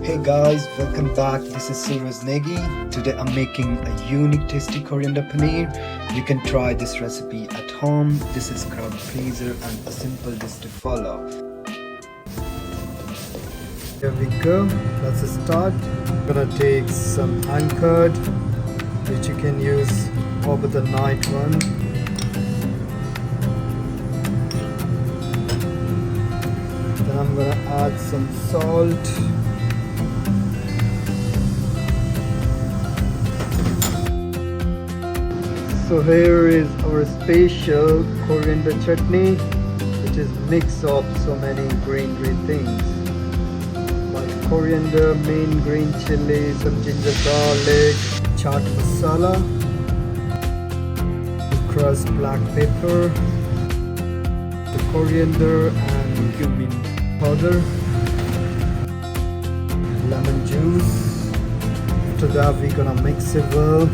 Hey guys, welcome back. This is surajnegi. Today I'm making a unique tasty coriander paneer. You can try this recipe at home. This is crowd pleaser and a simple dish to follow. Here we go. Let's start. I'm gonna take some uncut, which you can use over the night one. Then I'm gonna add some salt. So here is our special coriander chutney, which is mix of so many green things like coriander, main green chili, some ginger garlic, chaat masala, crushed black pepper, the coriander and cumin powder, lemon juice. After that we're gonna mix it well.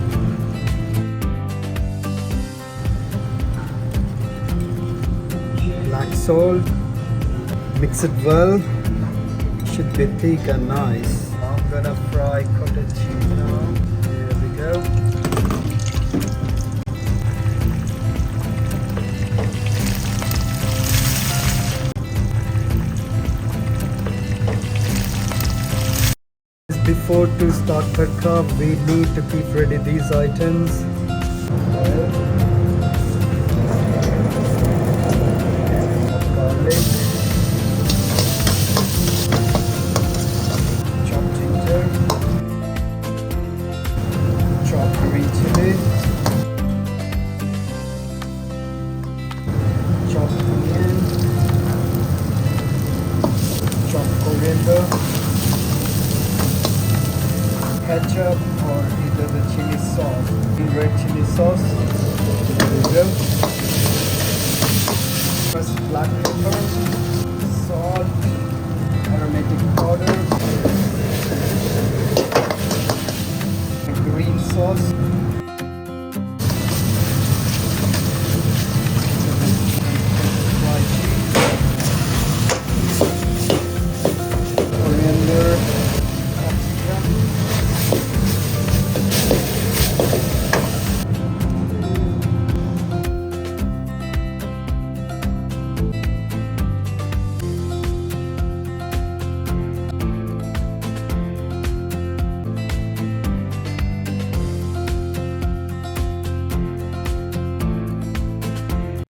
Black salt, mix it well, should be thick and nice. I'm gonna fry cottage cheese now. Here we go. Before to start tadka, we need to keep ready these items. Chopped ginger, chopped green chili, chopped onion, chopped coriander, ketchup or either the chili sauce, the red chili sauce. There we go. First black pepper, salt,